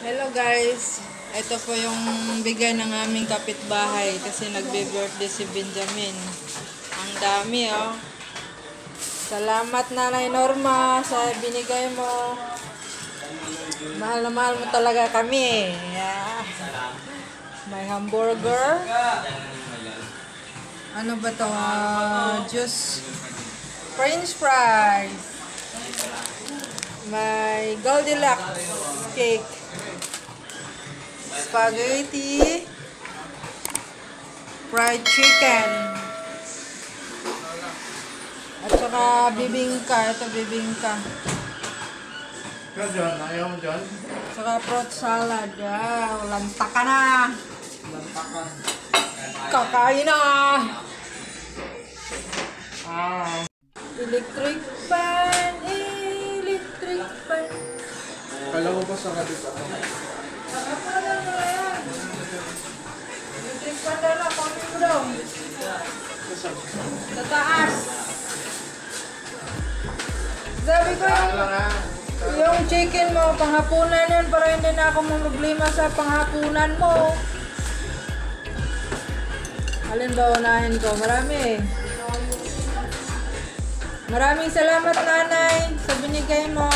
Hello guys, ito po yung bigay ng aming kapitbahay kasi nagbe-birthday si Benjamin. Ang dami oh. Salamat Nanay Norma sa binigay mo. Mahal na mahal mo talaga kami. Yeah. May hamburger. Ano ba to? Juice. French fries. May Goldilocks cake. Spaghetti. Fried chicken. At saka bibingka. Ito bibingka. Ikaw, John. Ayaw mo, John? Saka fruit salad. Lanta ka na. Kakain na. Electric fan. Electric fan. Kala ko ba sa kabit ako? Electric fan na lang. Kami mo daw. Sa taas. Sabi ko yung chicken mo, panghapunan yan para hindi na ako problema sa panghapunan mo. Alin ba unahin ko? Marami. Maraming salamat nanay sa binigay mo.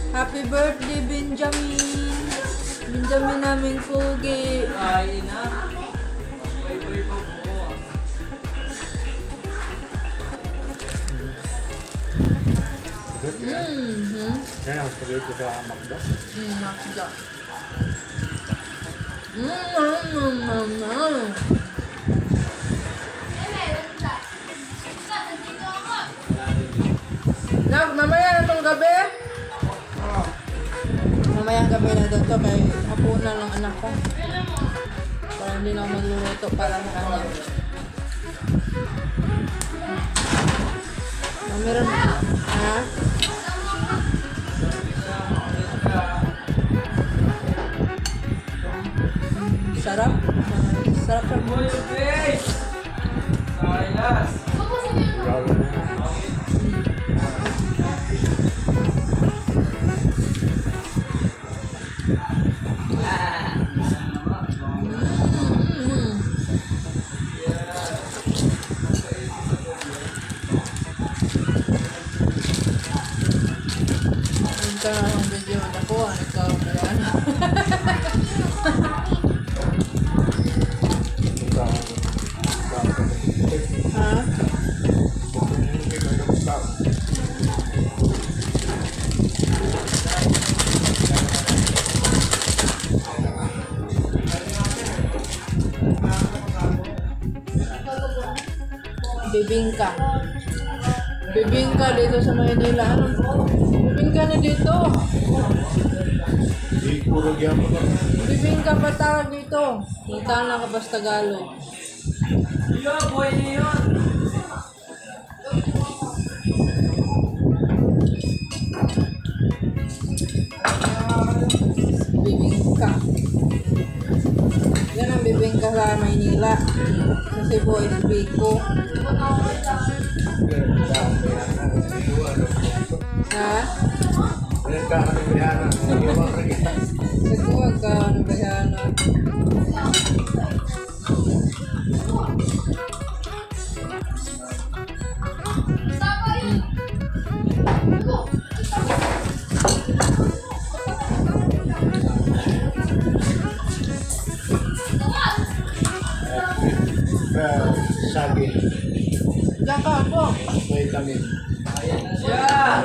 Happy birthday Benjamin. Benjamin naming pugi. Ay na. Kaya ang spaghetti sa Macdo. Makda. Mamaya na itong gabi? Mamayang gabi na doon to kay hapunan ng anak ko. Para hindi na ako magluluto para sa kanya. Meron. Ha? Sarap. Sarap sa buhay. Grabe na. Ito na ang video na ko. Ikaw ba yan? Ha? Bibingka. Bibingka dito sa Maynila. Ano? Bibingka na dito. Di puro gyamo ba? Bibingka pa tawag dito. Kita na ka basta Tagalog. Yo, boy na yun. Bibingka. Yan ang bibingka sa Maynila. Sa Cebu is Biko. Ha? Nagkuwag ka ng bayana. Sabi, Diyan ka ako. vitamin. Yeah.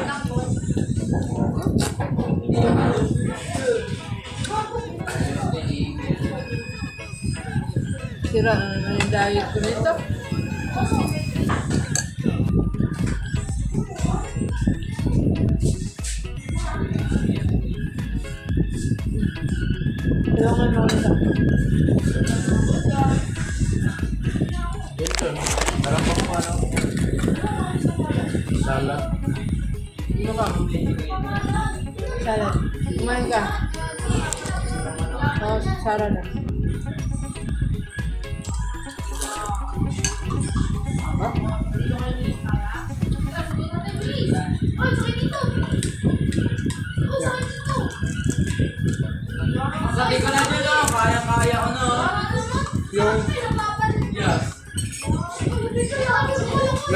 Sira na yung diet ko nito. Tulungan mo nito. Ito, harap ako ano? Salad. Ano ka? Salad. Kumain ka. Oo, salad na.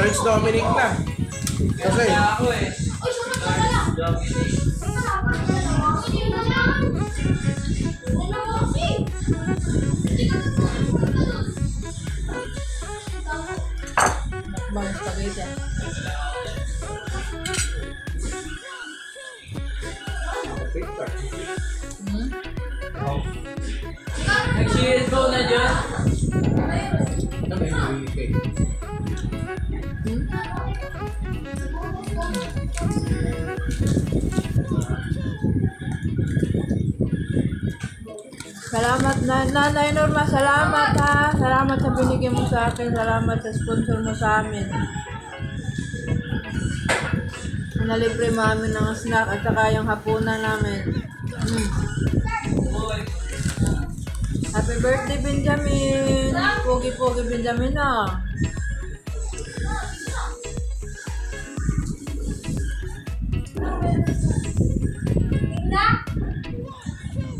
Prince Dominic na. Kasi, Kaya ako eh. Bang spaghetti. Hmm? Nag-cheers go na dyan. ano may nililipay? Salamat Nanay Norma, salamat ha. Salamat sa binigyan mo sa akin, salamat sa sponsor mo sa amin. Nalibre mo amin ng snack at saka yung hapunan namin. Happy birthday Benjamin! Pogi-pogi Benjamin ah.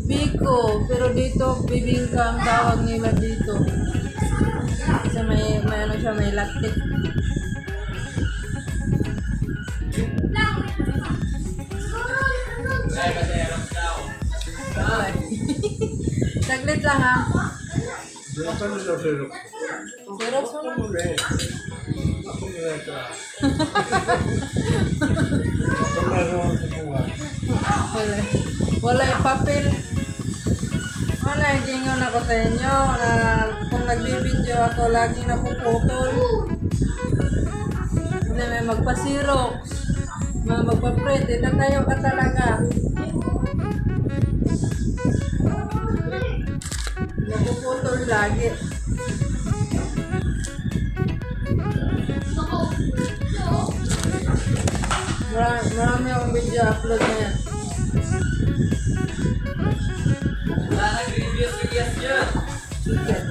Biko, pero dito bibingka ang tawag nila dito. Kasi may ano siya, may lactic. Okay. Saglit lang ha. Diyan ka nila sirok. Pero Ako muna eh. Ako muna ito. Ako meron sa buwan. wala yung papel. Wala, gingon ako sa inyo na kung nagbibideo ako, laging napuputol. Hindi may magpasirok, may magpaprint, itatayo ka talaga. Napuputol lagi. Marami akong video upload na yan. Wala nag-review si Yes dyan. Chicken.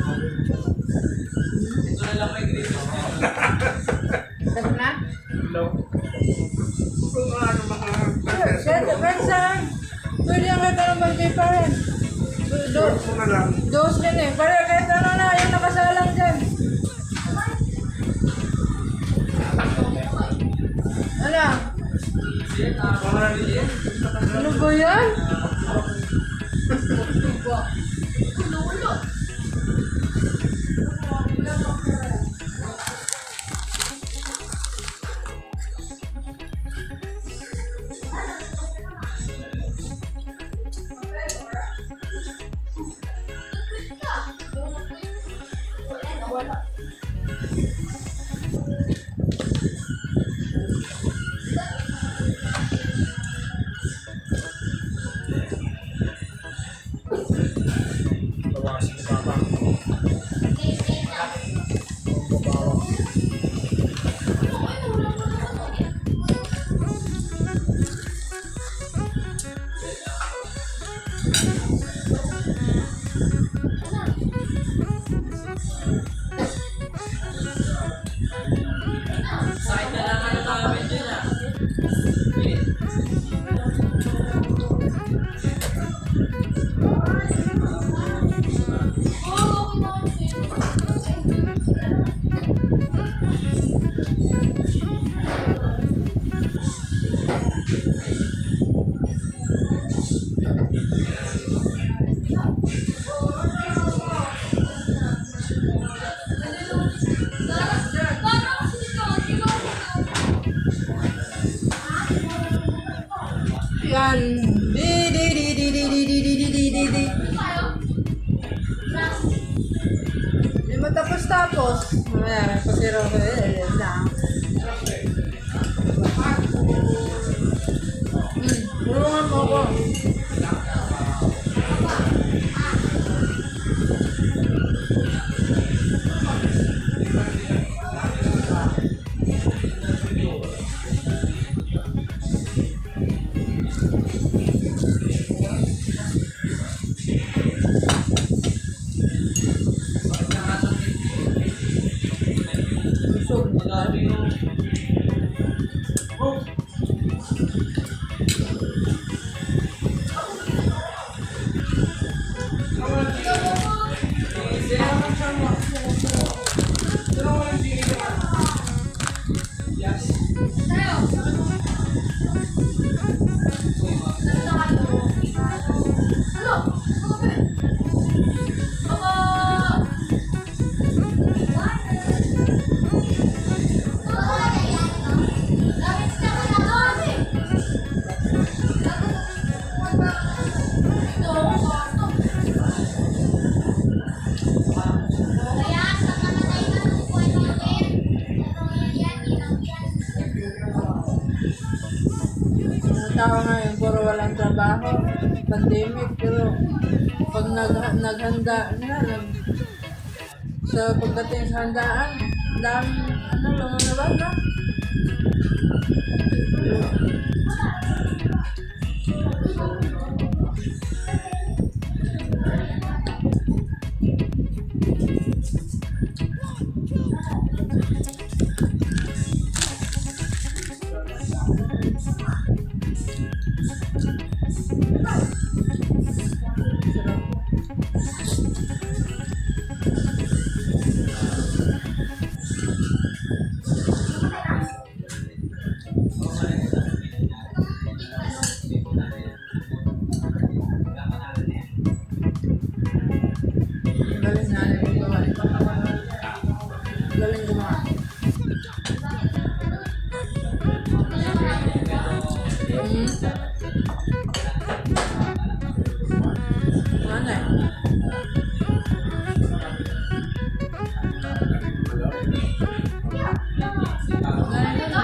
Ito na lang may review. Tapos na? Hello. Kung ano Kahit saan. Pwede ang kahit anong birthday pa rin. Short mo na lang. Dos din eh. Pare kahit ano na, yung nakasalang dyan. Ano? Ano ba yan? Tawasin mo baba. Side na lang ano namin dyan ah. Yan. Di. Di matapos-tapos. Mamaya, pasiro ko na. Tulungan mo ako. Busog. trabaho, pandemic, pero pag naghanda sa pagdating sa handaan, dami, lumalabas na. Galing na rin gumawa. Galing gumawa. Ano eh? Galing na.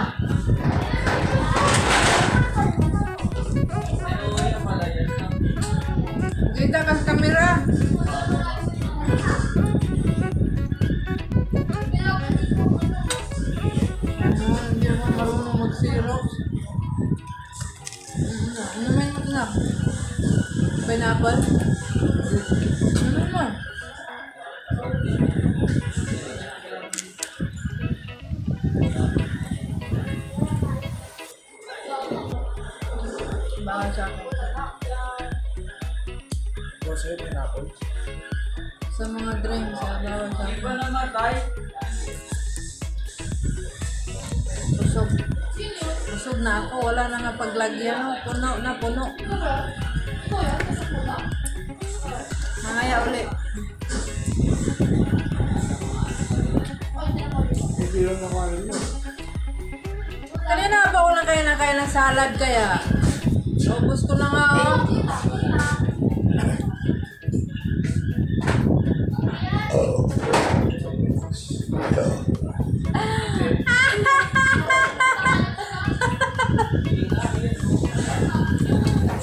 Kita ka sa kamera. Hindi ako marunong mag-xerox. Ano naman yung na? Pineapple? Ano naman? Bawal sa akin. Kung sa'yo, pineapple. Sa mga drinks, bawal sa Iba akin. namatay. Busog. Busog na ako. Wala na nga paglagyan. Puno na puno. Mangaya uli. Hindi lang naman yun. Kanina pa ako lang kain ng salad kaya. Ubus ko na nga oh.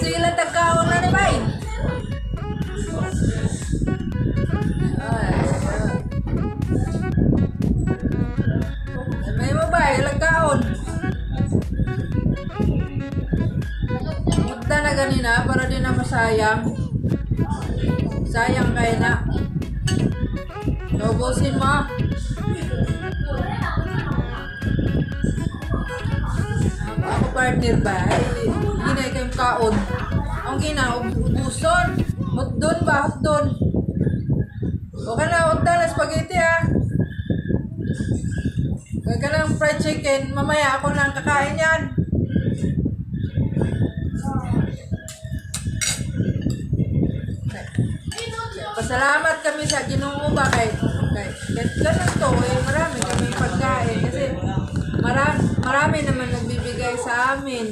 Sige lang tagkaon na ni Bay. May mo ba? Ilang kaon? Punta na ganina para di na masayang. Sayang kayo na. Naubusin mo. Ako partner ba? Ginay kayong kaon. Ang ubuson. Hotdon ba? Hotdon. Okay na, hotdon na spaghetti ah. Huwag ka lang fried chicken. Mamaya ako nang kakain yan. Pasalamat kami sa Ginoo ba kay ganun to eh. Marami kami pagkain. Kasi marami naman nagbibigay sa amin.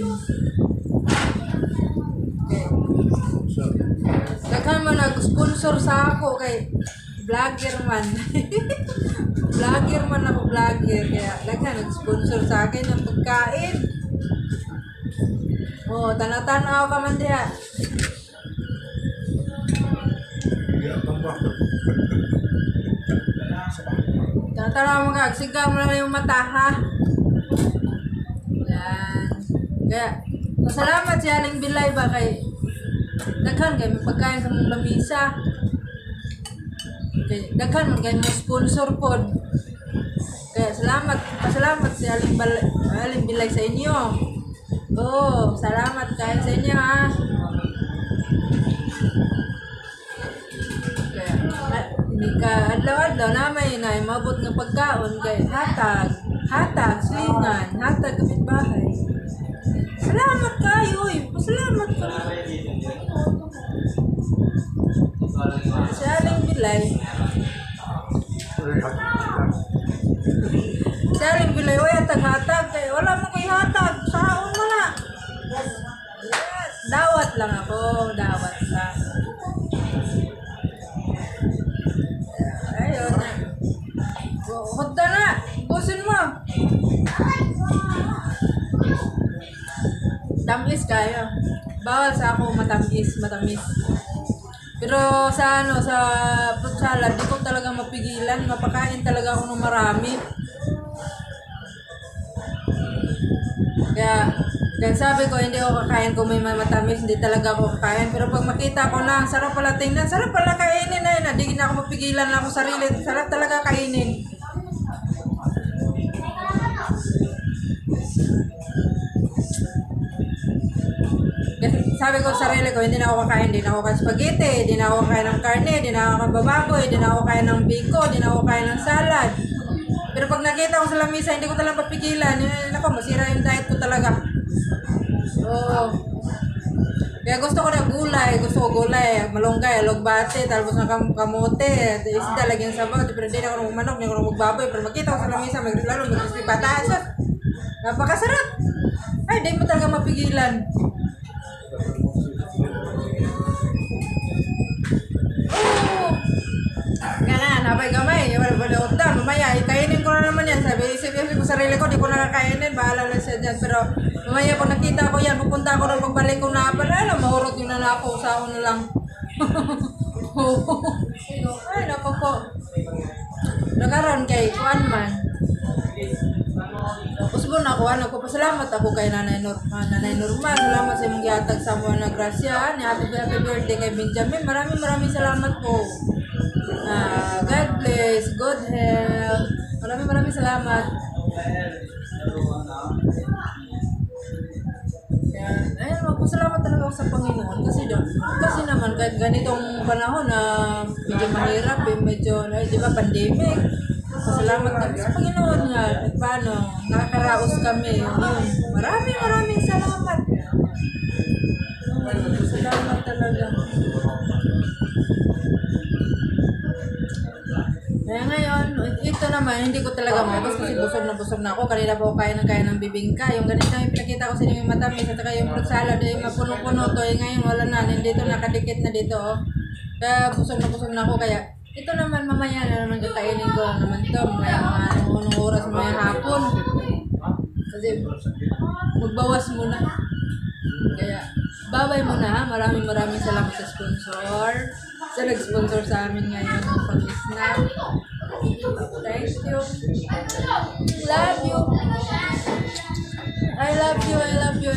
Daghan man nag-sponsor sa ako kay vlogger man. Vlogger man ako, vlogger. Kaya daghan nag-sponsor sa akin ng pagkain. Oh, tanaw-tanaw ka man diha. Tanaw mo ka, sigaw mo lang yung mata ha. Yan. Kaya, pasalamat si Aling Bilay ba kay daghan kay may pagkain sa mong lamisa. Kay daghan man kay mo sponsor pod. Kaya pasalamat si Aling Bilay sa inyo. Oh, salamat kayo sa inyo ha. Kaya hindi ka adlaw-adlaw na may mabot nga pagkaon kay hatag silingan, hatag kapitbahay. Salamat kayo eh. Pasalamat ka. Si Aling Bilay. Si Aling Bilay, way hatag-hatag. Kaya wala mo kayo hatag. Saon mo na. Yes. Dawat lang ako. Dawat lang. Ayun. Hudda na. Busin mo. Tamis kayo. bawal sa ako matamis. Pero sa fruit salad, di ko talaga mapigilan. Mapakain talaga ako ng marami. Kaya sabi ko, hindi ako kakain kung may matamis, hindi talaga ako kakain. Pero pag makita ko na, sarap pala tingnan, sarap pala kainin na yun. Hindi na ako mapigilan na ako sarili. Sarap talaga kainin. Kasi sabi ko sa sarili ko, hindi na ako kakain. Hindi na ako kakain spaghetti, hindi na ako kakain ng karne, hindi na ako kakain bababoy, hindi na ako kakain ng biko, hindi na ako kakain ng salad. Pero pag nakita ko sa lamisa, hindi ko talaga papigilan. Nako, masira yung diet ko talaga. Oo. Kaya gusto ko ng gulay, malunggay, alugbate, talbos ng kamote, isda, lagyan sabaw, pero hindi na ako ng manok, hindi ako ng magbaboy. Pero makita ko sa lamisa, lalo mag-crispy pataas. Napakasarap! Ay, hindi mo talaga mapigilan. Oo! Kaya napay gamay, mamaya, kainin ko na naman yan. Isip ko sarili ko, di ko nakakainin, bahala na siya dyan. Pero mamaya kung nakita ko yan, pupunta ako na pagbalik ko na pala, mahurot yung nanakaw sa ako na lang. Ay, naku po. Nakaroon kay Kuan man. Usbon ako, nagpapasalamat ako kay Nanay Norma. Salamat sa imong gihatag sa mga na grasya. Happy birthday kay Benjamin. Maraming salamat po. God bless, good health. Maraming salamat. Ayun, magpasalamat talaga ako sa Panginoon kasi naman kahit ganitong panahon na medyo mahirap, di ba, pandemic. Pasalamat kami sa Panginoon nga at paano nakakaraos kami. Yun. Maraming salamat. Salamat talaga. Kaya ngayon, ito naman, hindi ko talaga maubos kasi busog na ako. Kanina po kaya ng bibingka. Yung ganito yung pinakita ko sa inyo yung matamis at saka yung fruit salad, yung mapuno-puno to. Ngayon wala na, dito nakadikit na dito. Oh. Kaya busog na ako. Kaya ito naman mamaya na naman kainin ko lang naman ito. Mga unong oras mga hapon. Kasi magbawas muna. Kaya babay muna ha. Maraming salamat sa sponsor. Sa nag-sponsor sa amin ngayon ng pag-snack. Thank you. Love you. I love you.